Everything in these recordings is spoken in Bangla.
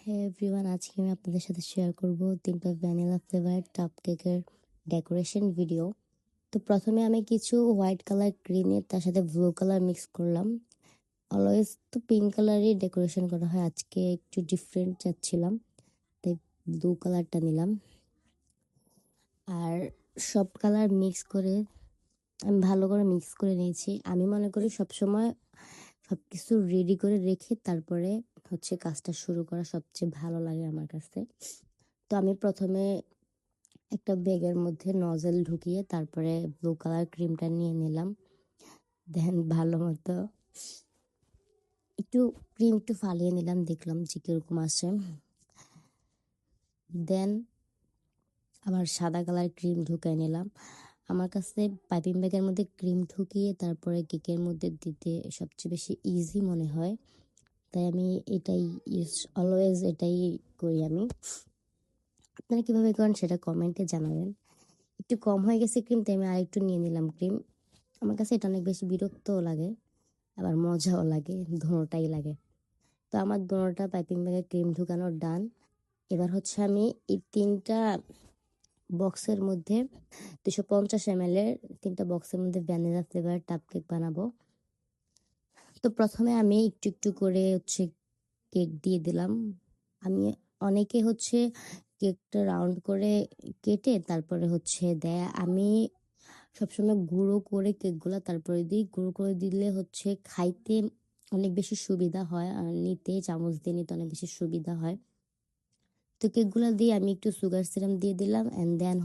হ্যাঁ এভরিওয়ান, আজকে আমি আপনাদের সাথে শেয়ার করব 3টা ভ্যানিলা ফ্লেভার কাপ কেকের ডেকোরেশন ভিডিও। তো প্রথমে আমি কিছু হোয়াইট কালার ক্রিম নিয়ে তার সাথে ব্লু কালার মিক্স করলাম। অলওয়েজ তো পিঙ্ক কালারই ডেকোরেশন করা হয়, আজকে একটু ডিফারেন্ট চাচ্ছিলাম তাই ব্লু কালারটা নিলাম। আর সব কালার মিক্স করে আমি ভালো করে মিক্স করে নিয়েছি। আমি মনে করি সবসময় সব কিছু রেডি করে রেখে তারপরে কাজটা শুরু করা সবচেয়ে ভালো লাগে আমার কাছে। তো আমি প্রথমে একটা ব্যাগের মধ্যে নজেল ঢুকিয়ে তারপরে ব্লু কালার ক্রিমটা নিয়ে নিলাম। দেন ভালো মতো একটু ক্রিম একটু ফালিয়ে নিলাম, দেখলাম যে কিরকম আসে। দেন আবার সাদা কালার ক্রিম ঢুকাই নিলাম। আমার কাছে পাইপিং ব্যাগের মধ্যে ক্রিম ঢুকিয়ে তারপরে কেকের মধ্যে দিতে সবচেয়ে বেশি ইজি মনে হয়, তাই আমি এটাই অলওয়েজ এটাই করি আমি। আপনারা কিভাবে করেন সেটা কমেন্টে জানাবেন। একটু কম হয়ে গেছে ক্রিম, তাই আমি আরেকটু নিয়ে নিলাম ক্রিম। আমার কাছে এটা অনেক বেশি বিরক্তও লাগে, আবার মজাও লাগে, দোনোটাই লাগে। তো আমার দোনোটা পাইপিং ব্যাগে ক্রিম ঢুকানোর ডান। এবার আমি এই 3টা বক্সের মধ্যে 250 ml এর 3টা বক্সের মধ্যে ভ্যানিলা ফ্লেভার কাপ কেক বানাবো। তো প্রথমে আমি একটু একটু করে কেক দিয়ে দিলাম। আমি অনেকে কেকটা রাউন্ড করে কেটে তারপরে দেয়। আমি সবসময় গুঁড়ো করে কেকগুলো তারপরে দিই। গুঁড়ো করে দিলে খাইতে অনেক বেশি সুবিধা হয়, আর নিতে চামচ দিয়ে নিতে অনেক বেশি সুবিধা হয়। তো কেকগুলো দিয়ে আমি একটু সুগার সিরাম দিয়ে দিলাম, অ্যান্ড দেন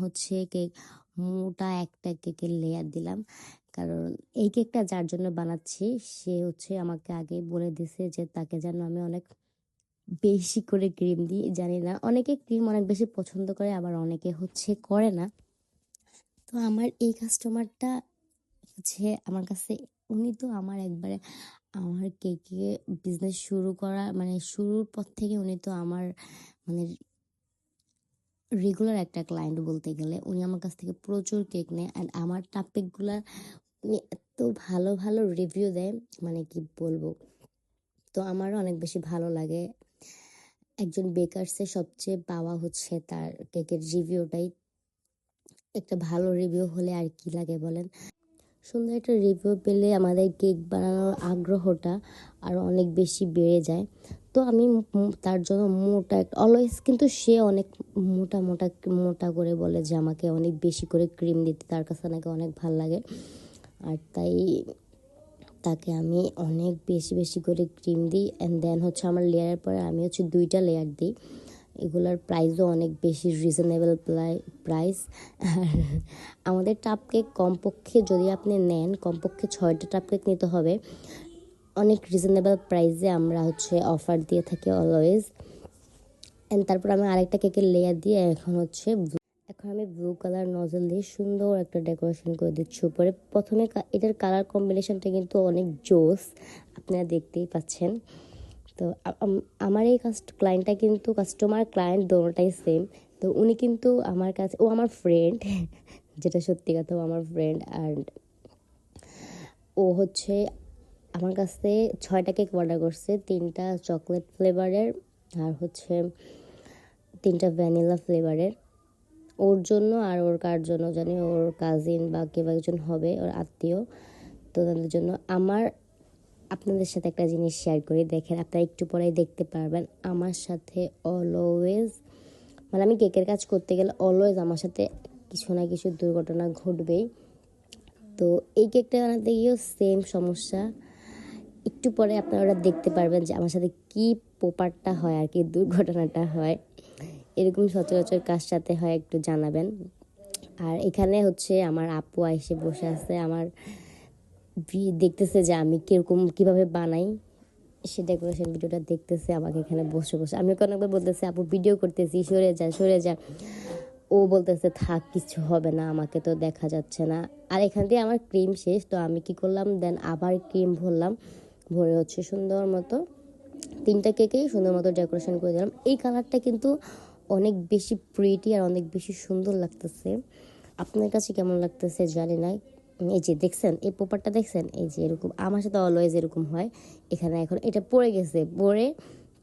কেক মোটা একটা কেকের লেয়ার দিলাম। কারণ এই কেকটা যার জন্য বানাচ্ছি সে আমাকে আগে বলে দিছে যে তাকে যেন আমি অনেক বেশি করে ক্রিম দিই। জানি না, অনেকে ক্রিম অনেক বেশি পছন্দ করে, আবার অনেকে করে না। তো আমার এই কাস্টমারটা আমার কাছে, উনি তো আমার একবারে আমার কেকে বিজনেস শুরু করা মানে শুরুর পর থেকে উনি তো আমার মানে রেগুলার একটা ক্লায়েন্ট বলতে গেলে। উনি আমার কাছ থেকে প্রচুর কেক নেয়, অ্যান্ড আমার কাপ কেকগুলা উনি এত ভালো ভালো রিভিউ দেয়, মানে কি বলবো। তো আমারও অনেক বেশি ভালো লাগে। একজন বেকার্সে সবচেয়ে পাওয়া তার কেকের রিভিউটাই। একটা ভালো রিভিউ হলে আর কি লাগে বলেন। সুন্দর একটা রিভিউ পেলে আমাদের কেক বানানোর আগ্রহটা আরও অনেক বেশি বেড়ে যায়। তো আমি তার জন্য মোটা অলওয়েজ, কিন্তু সে অনেক মোটা মোটা মোটা করে বলে যে আমাকে অনেক বেশি করে ক্রিম দিতে, তার কাছে নাকি অনেক ভাল লাগে। আর তাই তাকে আমি অনেক বেশি বেশি করে ক্রিম দিই। অ্যান্ড দেন আমার লেয়ারের পরে আমি 2টা লেয়ার দিই। এগুলার প্রাইসও অনেক বেশি রিজনেবল প্রাইস। আর আমাদের টাপ কেক কমপক্ষে যদি আপনি নেন কমপক্ষে 6টা টাপ কেক নিতে হবে। অনেক রিজনেবল প্রাইসে আমরা অফার দিয়ে থাকি অলওয়েজ। অ্যান্ড তারপর আমি আরেকটা কেকের লেয়ার দিয়ে এখন আমি ব্লু কালার নজল দিয়ে সুন্দর একটা ডেকোরেশন করে দিচ্ছি উপরে। প্রথমে এটার কালার কম্বিনেশনটা কিন্তু অনেক জোস, আপনারা দেখতেই পাচ্ছেন। তো আমার এই ক্লায়েন্টটা কিন্তু কাস্টমার ক্লায়েন্ট দোনোটাই সেম। তো উনি কিন্তু আমার কাছে, ও আমার ফ্রেন্ড যেটা সত্যি কথা, ও আমার ফ্রেন্ড। আর ও আমার কাছে 6টা কেক অর্ডার করছে, 3টা চকলেট ফ্লেভারের আর 3টা ভ্যানিলা ফ্লেভারের। ওর জন্য আর ওর কার জন্য জানি, ওর কাজিন বা কেউ একজন হবে, ওর আত্মীয়। তো তাদের জন্য আপনাদের সাথে একটা জিনিস শেয়ার করি, দেখেন আপনারা একটু পরেই দেখতে পারবেন। আমার সাথে অলওয়েজ, মানে আমি কেকের কাজ করতে গেলে অলওয়েজ আমার সাথে কিছু না কিছু দুর্ঘটনা ঘটবেই। তো এই কেকটা বানাতে গিয়েও সেম সমস্যা। একটু পরে আপনারা দেখতে পারবেন যে আমার সাথে কি পোপারটা হয় আর কি দুর্ঘটনাটা হয়। এরকম সচরাচর কার সাথে হয় একটু জানাবেন। আর এখানে আমার আপু এসে বসে আছে, আমার দেখতেছে যে আমি কিভাবে বানাই, সে ডেকোরেশন ভিডিওটা দেখতেছে আমাকে এখানে বসে বসে। আমি অনেকবার বলতেছি আপু ভিডিও করতেছি, সরে যা সরে যা। ও বলতেছে থাক, কিছু হবে না, আমাকে তো দেখা যাচ্ছে না। আর এখান দিয়ে আমার ক্রিম শেষ, তো আমি কি করলাম, দেন আবার ক্রিম ভরলাম। ভরে সুন্দর মতো 3টা কেকেই সুন্দর মতো ডেকোরেশন করে দিলাম। এই কালারটা কিন্তু অনেক বেশি প্রিটি আর অনেক বেশি সুন্দর লাগতেছে। আপনার কাছে কেমন লাগতেছে জানি না। এই যে দেখছেন এই পেপারটা, দেখছেন এই যে এরকম আমার সাথে অলওয়েজ এরকম হয়। এখানে এখন এটা পড়ে গেছে, পড়ে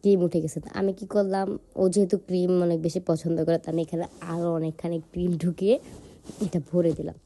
ক্রিম উঠে গেছে। তো আমি কি করলাম, ও যেহেতু ক্রিম অনেক বেশি পছন্দ করে, তো আমি এখানে আরও অনেকখানি ক্রিম ঢুকিয়ে এটা ভরে দিলাম।